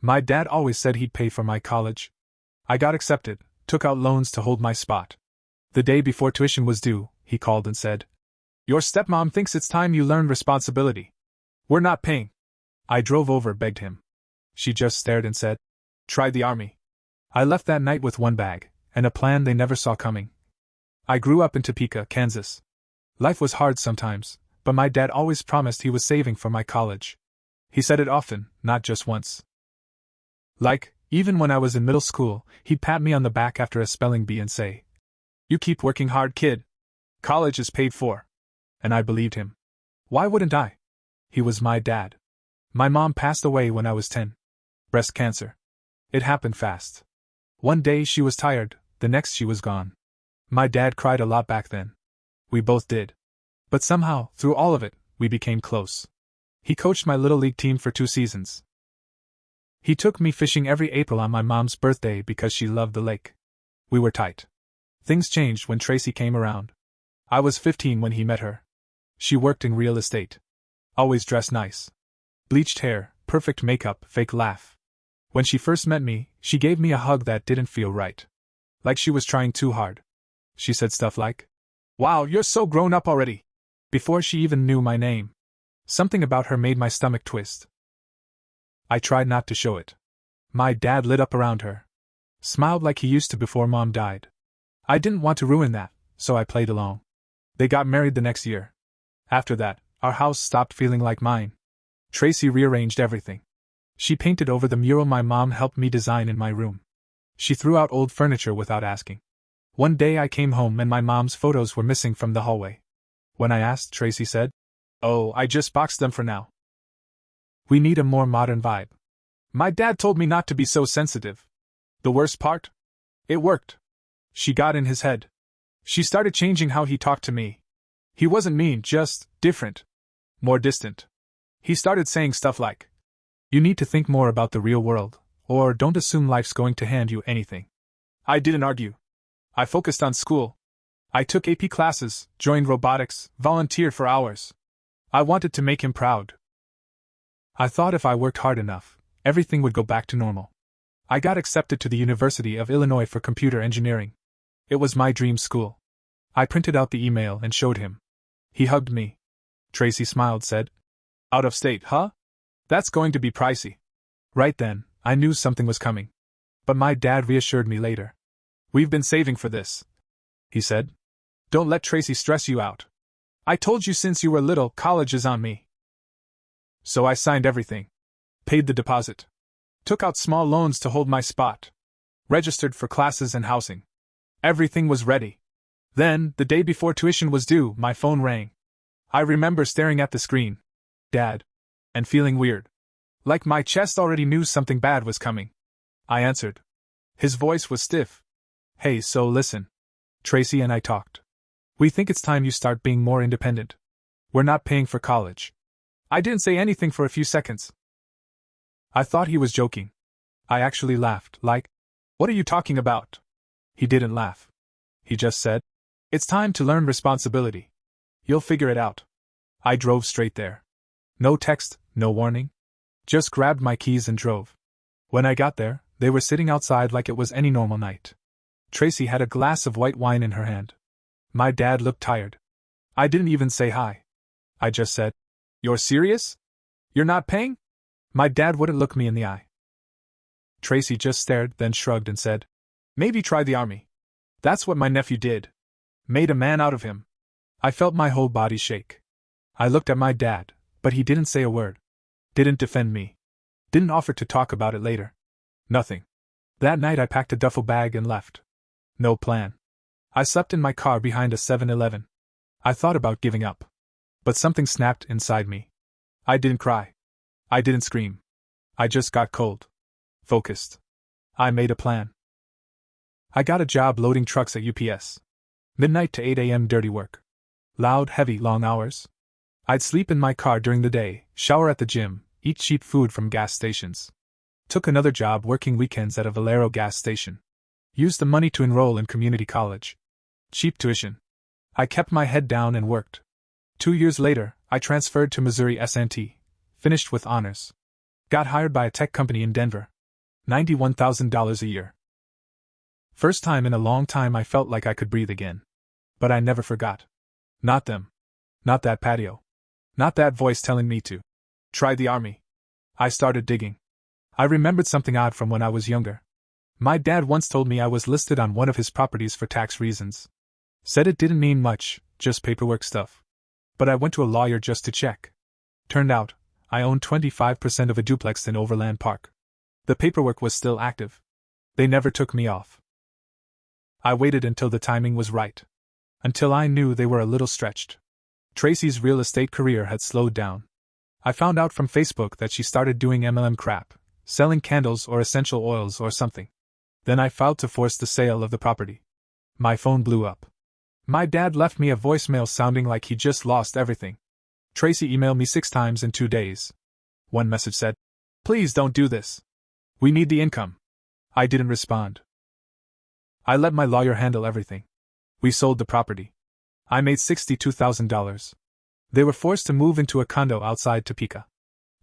My dad always said he'd pay for my college. I got accepted, took out loans to hold my spot. The day before tuition was due, he called and said, "Your stepmom thinks it's time you learn responsibility. We're not paying." I drove over, begged him. She just stared and said, "Try the army." I left that night with one bag, and a plan they never saw coming. I grew up in Topeka, Kansas. Life was hard sometimes, but my dad always promised he was saving for my college. He said it often, not just once. Like, even when I was in middle school, he'd pat me on the back after a spelling bee and say, "You keep working hard, kid. College is paid for." And I believed him. Why wouldn't I? He was my dad. My mom passed away when I was 10. Breast cancer. It happened fast. One day she was tired, the next she was gone. My dad cried a lot back then. We both did. But somehow, through all of it, we became close. He coached my little league team for 2 seasons. He took me fishing every April on my mom's birthday because she loved the lake. We were tight. Things changed when Tracy came around. I was 15 when he met her. She worked in real estate. Always dressed nice. Bleached hair, perfect makeup, fake laugh. When she first met me, she gave me a hug that didn't feel right. Like she was trying too hard. She said stuff like, "Wow, you're so grown up already," before she even knew my name. Something about her made my stomach twist. I tried not to show it. My dad lit up around her. Smiled like he used to before Mom died. I didn't want to ruin that, so I played along. They got married the next year. After that, our house stopped feeling like mine. Tracy rearranged everything. She painted over the mural my mom helped me design in my room. She threw out old furniture without asking. One day I came home and my mom's photos were missing from the hallway. When I asked, Tracy said, "Oh, I just boxed them for now. We need a more modern vibe." My dad told me not to be so sensitive. The worst part? It worked. She got in his head. She started changing how he talked to me. He wasn't mean, just different. More distant. He started saying stuff like, "You need to think more about the real world, or don't assume life's going to hand you anything." I didn't argue. I focused on school. I took AP classes, joined robotics, volunteered for hours. I wanted to make him proud. I thought if I worked hard enough, everything would go back to normal. I got accepted to the University of Illinois for computer engineering. It was my dream school. I printed out the email and showed him. He hugged me. Tracy smiled, said, "Out of state, huh? That's going to be pricey." Right then, I knew something was coming. But my dad reassured me later. "We've been saving for this," he said. "Don't let Tracy stress you out. I told you since you were little, college is on me." So I signed everything. Paid the deposit. Took out small loans to hold my spot. Registered for classes and housing. Everything was ready. Then, the day before tuition was due, my phone rang. I remember staring at the screen. Dad. And feeling weird. Like my chest already knew something bad was coming. I answered. His voice was stiff. "Hey, so listen. Tracy and I talked. We think it's time you start being more independent. We're not paying for college." I didn't say anything for a few seconds. I thought he was joking. I actually laughed, like, "What are you talking about?" He didn't laugh. He just said, "It's time to learn responsibility. You'll figure it out." I drove straight there. No text, no warning. Just grabbed my keys and drove. When I got there, they were sitting outside like it was any normal night. Tracy had a glass of white wine in her hand. My dad looked tired. I didn't even say hi. I just said, "You're serious? You're not paying?" My dad wouldn't look me in the eye. Tracy just stared, then shrugged and said, "Maybe try the army. That's what my nephew did. Made a man out of him." I felt my whole body shake. I looked at my dad, but he didn't say a word. Didn't defend me. Didn't offer to talk about it later. Nothing. That night I packed a duffel bag and left. No plan. I slept in my car behind a 7-Eleven. I thought about giving up. But something snapped inside me. I didn't cry. I didn't scream. I just got cold. Focused. I made a plan. I got a job loading trucks at UPS. Midnight to 8 a.m. dirty work. Loud, heavy, long hours. I'd sleep in my car during the day, shower at the gym, eat cheap food from gas stations. Took another job working weekends at a Valero gas station. Used the money to enroll in community college. Cheap tuition. I kept my head down and worked. 2 years later, I transferred to Missouri S&T, finished with honors. Got hired by a tech company in Denver. $91,000 a year. First time in a long time I felt like I could breathe again. But I never forgot. Not them. Not that patio. Not that voice telling me to try the army. I started digging. I remembered something odd from when I was younger. My dad once told me I was listed on one of his properties for tax reasons. Said it didn't mean much, just paperwork stuff. But I went to a lawyer just to check. Turned out, I owned 25% of a duplex in Overland Park. The paperwork was still active. They never took me off. I waited until the timing was right. Until I knew they were a little stretched. Tracy's real estate career had slowed down. I found out from Facebook that she started doing MLM crap, selling candles or essential oils or something. Then I filed to force the sale of the property. My phone blew up. My dad left me a voicemail sounding like he just lost everything. Tracy emailed me 6 times in 2 days. One message said, "Please don't do this. We need the income." I didn't respond. I let my lawyer handle everything. We sold the property. I made $62,000. They were forced to move into a condo outside Topeka.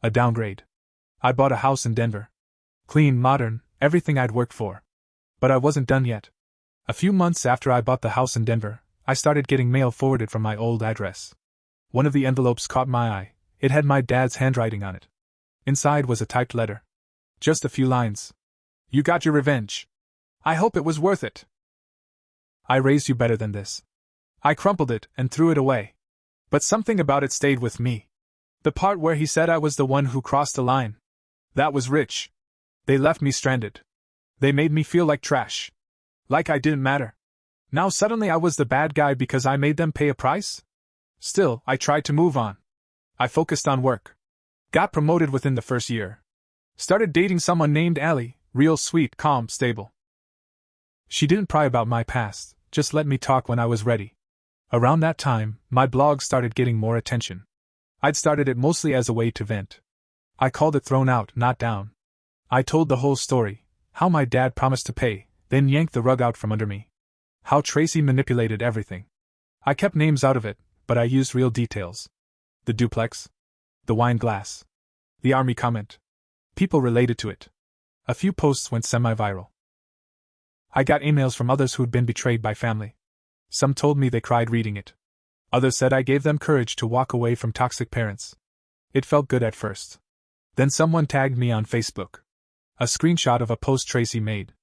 A downgrade. I bought a house in Denver. Clean, modern, everything I'd worked for. But I wasn't done yet. A few months after I bought the house in Denver, I started getting mail forwarded from my old address. One of the envelopes caught my eye. It had my dad's handwriting on it. Inside was a typed letter. Just a few lines. "You got your revenge. I hope it was worth it. I raised you better than this." I crumpled it and threw it away. But something about it stayed with me. The part where he said I was the one who crossed the line. That was rich. They left me stranded. They made me feel like trash. Like I didn't matter. Now suddenly I was the bad guy because I made them pay a price? Still, I tried to move on. I focused on work. Got promoted within the first year. Started dating someone named Allie, real sweet, calm, stable. She didn't pry about my past, just let me talk when I was ready. Around that time, my blog started getting more attention. I'd started it mostly as a way to vent. I called it Thrown Out, Not Down. I told the whole story, how my dad promised to pay, then yanked the rug out from under me. How Tracy manipulated everything. I kept names out of it, but I used real details. The duplex. The wine glass. The army comment. People related to it. A few posts went semi-viral. I got emails from others who'd been betrayed by family. Some told me they cried reading it. Others said I gave them courage to walk away from toxic parents. It felt good at first. Then someone tagged me on Facebook. A screenshot of a post Tracy made.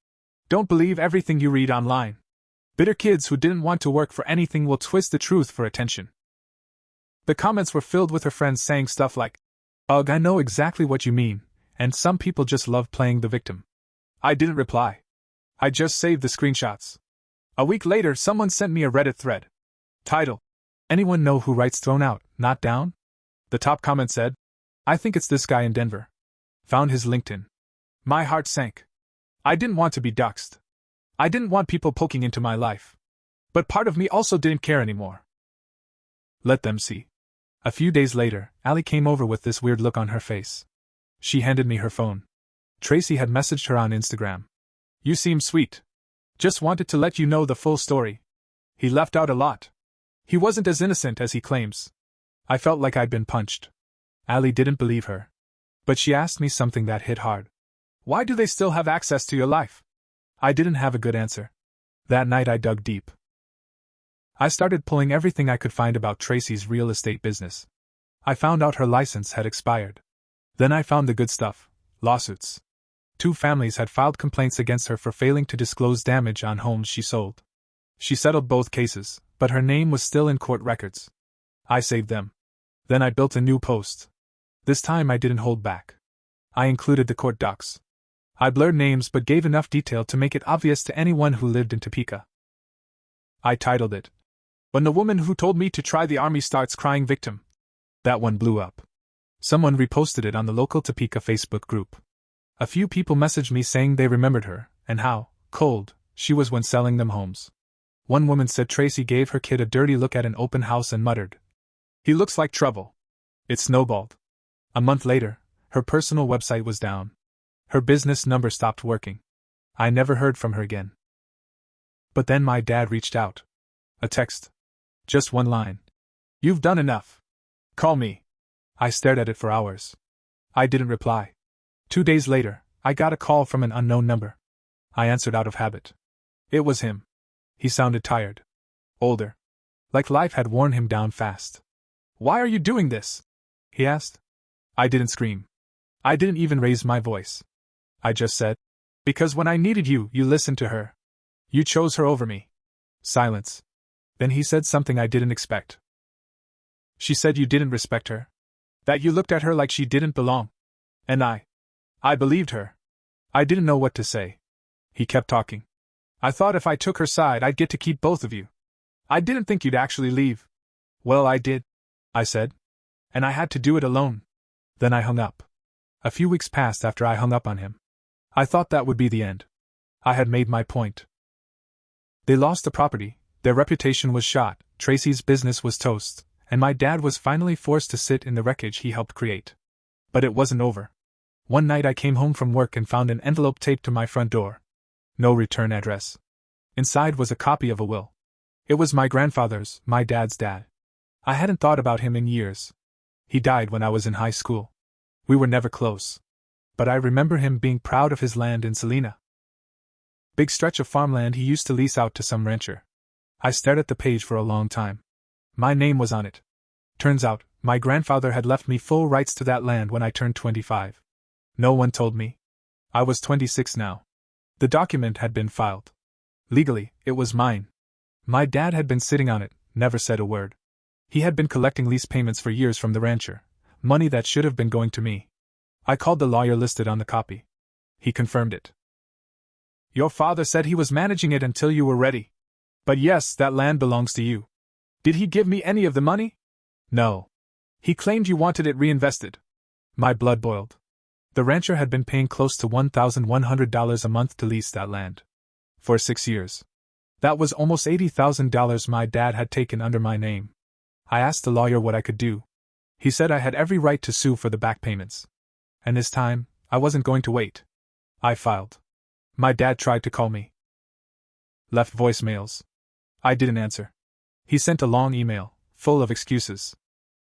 "Don't believe everything you read online. Bitter kids who didn't want to work for anything will twist the truth for attention." The comments were filled with her friends saying stuff like, "Ugh, I know exactly what you mean," and some people just love playing the victim. I didn't reply. I just saved the screenshots. A week later, someone sent me a Reddit thread. Title: "Anyone know who writes Thrown Out, Not Down?" The top comment said, "I think it's this guy in Denver." Found his LinkedIn. My heart sank. I didn't want to be doxxed. I didn't want people poking into my life. But part of me also didn't care anymore. Let them see. A few days later, Allie came over with this weird look on her face. She handed me her phone. Tracy had messaged her on Instagram. "You seem sweet. Just wanted to let you know the full story. He left out a lot. He wasn't as innocent as he claims." I felt like I'd been punched. Allie didn't believe her. But she asked me something that hit hard. "Why do they still have access to your life?" I didn't have a good answer. That night I dug deep. I started pulling everything I could find about Tracy's real estate business. I found out her license had expired. Then I found the good stuff: lawsuits. 2 families had filed complaints against her for failing to disclose damage on homes she sold. She settled both cases, but her name was still in court records. I saved them. Then I built a new post. This time I didn't hold back. I included the court docs. I blurred names but gave enough detail to make it obvious to anyone who lived in Topeka. I titled it, "When the woman who told me to try the army starts crying victim." That one blew up. Someone reposted it on the local Topeka Facebook group. A few people messaged me saying they remembered her, and how cold she was when selling them homes. One woman said Tracy gave her kid a dirty look at an open house and muttered, "He looks like trouble." It snowballed. A month later, her personal website was down. Her business number stopped working. I never heard from her again. But then my dad reached out. A text. Just one line. "You've done enough. Call me." I stared at it for hours. I didn't reply. 2 days later, I got a call from an unknown number. I answered out of habit. It was him. He sounded tired. Older. Like life had worn him down fast. "Why are you doing this?" he asked. I didn't scream. I didn't even raise my voice. I just said, "Because when I needed you, you listened to her. You chose her over me." Silence. Then he said something I didn't expect. "She said you didn't respect her. That you looked at her like she didn't belong." And I believed her. I didn't know what to say. He kept talking. "I thought if I took her side, I'd get to keep both of you. I didn't think you'd actually leave." "Well, I did," I said. "And I had to do it alone." Then I hung up. A few weeks passed after I hung up on him. I thought that would be the end. I had made my point. They lost the property, their reputation was shot, Tracy's business was toast, and my dad was finally forced to sit in the wreckage he helped create. But it wasn't over. One night I came home from work and found an envelope taped to my front door. No return address. Inside was a copy of a will. It was my grandfather's, my dad's dad. I hadn't thought about him in years. He died when I was in high school. We were never close. But I remember him being proud of his land in Salina. Big stretch of farmland he used to lease out to some rancher. I stared at the page for a long time. My name was on it. Turns out, my grandfather had left me full rights to that land when I turned 25. No one told me. I was 26 now. The document had been filed. Legally, it was mine. My dad had been sitting on it, never said a word. He had been collecting lease payments for years from the rancher, money that should have been going to me. I called the lawyer listed on the copy. He confirmed it. "Your father said he was managing it until you were ready. But yes, that land belongs to you. Did he give me any of the money?" "No. He claimed you wanted it reinvested." My blood boiled. The rancher had been paying close to $1,100 a month to lease that land. For 6 years. That was almost $80,000 my dad had taken under my name. I asked the lawyer what I could do. He said I had every right to sue for the back payments. And this time, I wasn't going to wait. I filed. My dad tried to call me. Left voicemails. I didn't answer. He sent a long email, full of excuses.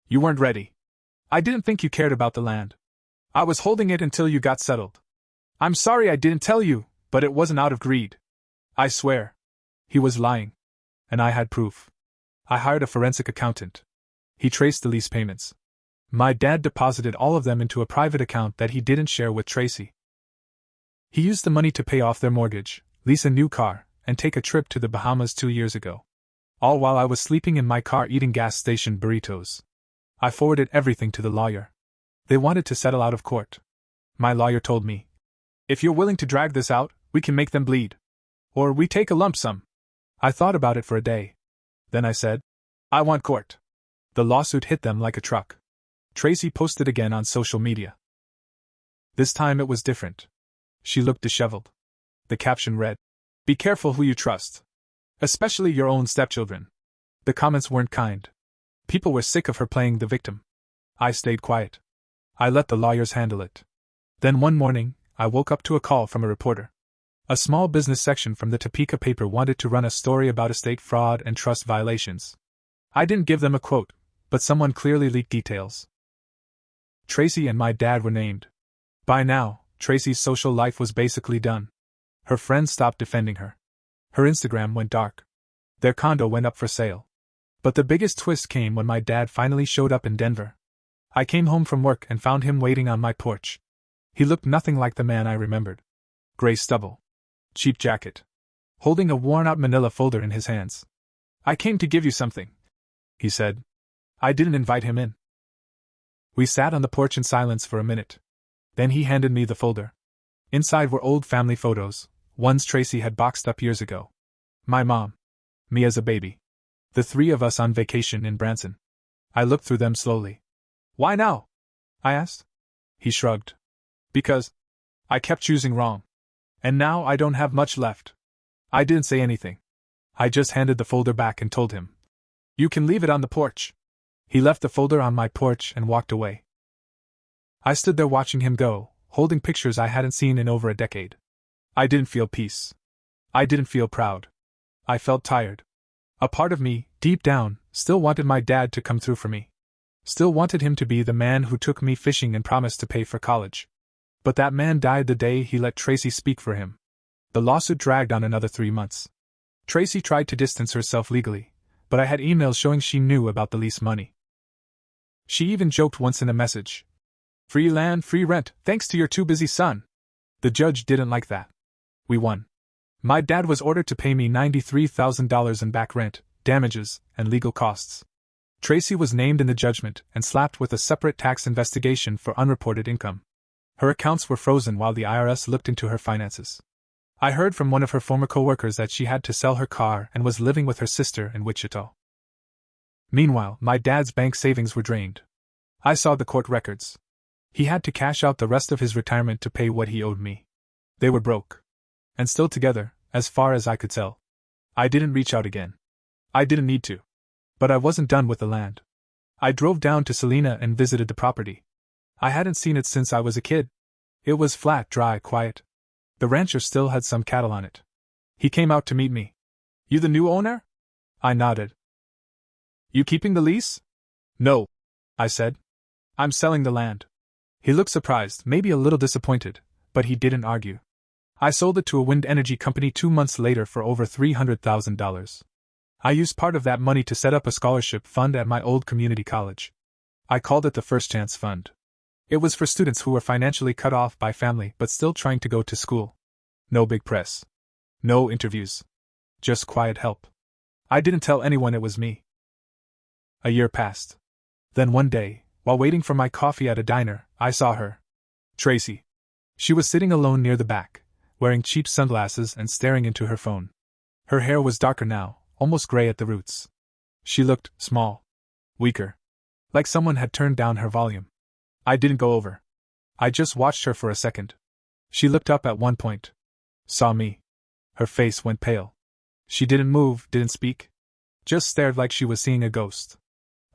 "You weren't ready. I didn't think you cared about the land. I was holding it until you got settled. I'm sorry I didn't tell you, but it wasn't out of greed." I swear. He was lying. And I had proof. I hired a forensic accountant. He traced the lease payments. My dad deposited all of them into a private account that he didn't share with Tracy. He used the money to pay off their mortgage, lease a new car, and take a trip to the Bahamas 2 years ago. All while I was sleeping in my car eating gas station burritos. I forwarded everything to the lawyer. They wanted to settle out of court. My lawyer told me, "If you're willing to drag this out, we can make them bleed. Or we take a lump sum." I thought about it for a day. Then I said, "I want court." The lawsuit hit them like a truck. Tracy posted again on social media. This time it was different. She looked disheveled. The caption read, "Be careful who you trust. Especially your own stepchildren." The comments weren't kind. People were sick of her playing the victim. I stayed quiet. I let the lawyers handle it. Then one morning, I woke up to a call from a reporter. A small business section from the Topeka paper wanted to run a story about estate fraud and trust violations. I didn't give them a quote, but someone clearly leaked details. Tracy and my dad were named. By now, Tracy's social life was basically done. Her friends stopped defending her. Her Instagram went dark. Their condo went up for sale. But the biggest twist came when my dad finally showed up in Denver. I came home from work and found him waiting on my porch. He looked nothing like the man I remembered. Gray stubble. Cheap jacket. Holding a worn-out manila folder in his hands. "I came to give you something," he said. I didn't invite him in. We sat on the porch in silence for a minute. Then he handed me the folder. Inside were old family photos, ones Tracy had boxed up years ago. My mom. Me as a baby. The three of us on vacation in Branson. I looked through them slowly. "Why now?" I asked. He shrugged. "Because I kept choosing wrong. And now I don't have much left." I didn't say anything. I just handed the folder back and told him, "You can leave it on the porch." He left the folder on my porch and walked away. I stood there watching him go, holding pictures I hadn't seen in over a decade. I didn't feel peace. I didn't feel proud. I felt tired. A part of me, deep down, still wanted my dad to come through for me. Still wanted him to be the man who took me fishing and promised to pay for college. But that man died the day he let Tracy speak for him. The lawsuit dragged on another 3 months. Tracy tried to distance herself legally, but I had emails showing she knew about the lease money. She even joked once in a message. Free land, free rent, thanks to your too busy son. The judge didn't like that. We won. My dad was ordered to pay me $93,000 in back rent, damages, and legal costs. Tracy was named in the judgment and slapped with a separate tax investigation for unreported income. Her accounts were frozen while the IRS looked into her finances. I heard from one of her former coworkers that she had to sell her car and was living with her sister in Wichita. Meanwhile, my dad's bank savings were drained. I saw the court records. He had to cash out the rest of his retirement to pay what he owed me. They were broke. And still together, as far as I could tell. I didn't reach out again. I didn't need to. But I wasn't done with the land. I drove down to Salina and visited the property. I hadn't seen it since I was a kid. It was flat, dry, quiet. The rancher still had some cattle on it. He came out to meet me. You the new owner? I nodded. You keeping the lease? No, I said. I'm selling the land. He looked surprised, maybe a little disappointed, but he didn't argue. I sold it to a wind energy company 2 months later for over $300,000. I used part of that money to set up a scholarship fund at my old community college. I called it the First Chance Fund. It was for students who were financially cut off by family but still trying to go to school. No big press. No interviews. Just quiet help. I didn't tell anyone it was me. A year passed. Then one day, while waiting for my coffee at a diner, I saw her. Tracy. She was sitting alone near the back, wearing cheap sunglasses and staring into her phone. Her hair was darker now, almost gray at the roots. She looked small. Weaker. Like someone had turned down her volume. I didn't go over. I just watched her for a second. She looked up at one point. Saw me. Her face went pale. She didn't move, didn't speak. Just stared like she was seeing a ghost.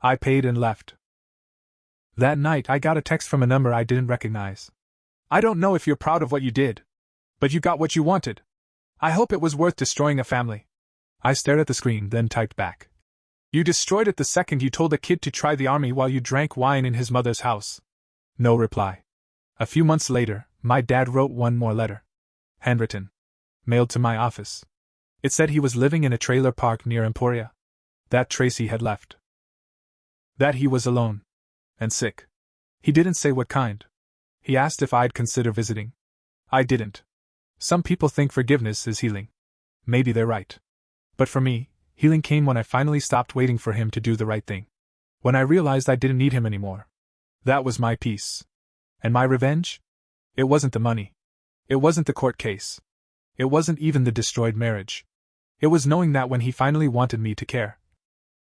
I paid and left. That night I got a text from a number I didn't recognize. I don't know if you're proud of what you did. But you got what you wanted. I hope it was worth destroying a family. I stared at the screen, then typed back. You destroyed it the second you told a kid to try the army while you drank wine in his mother's house. No reply. A few months later, my dad wrote one more letter. Handwritten. Mailed to my office. It said he was living in a trailer park near Emporia. That Tracy had left. That he was alone. And sick. He didn't say what kind. He asked if I'd consider visiting. I didn't. Some people think forgiveness is healing. Maybe they're right. But for me, healing came when I finally stopped waiting for him to do the right thing. When I realized I didn't need him anymore. That was my peace. And my revenge? It wasn't the money. It wasn't the court case. It wasn't even the destroyed marriage. It was knowing that when he finally wanted me to care,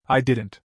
I didn't.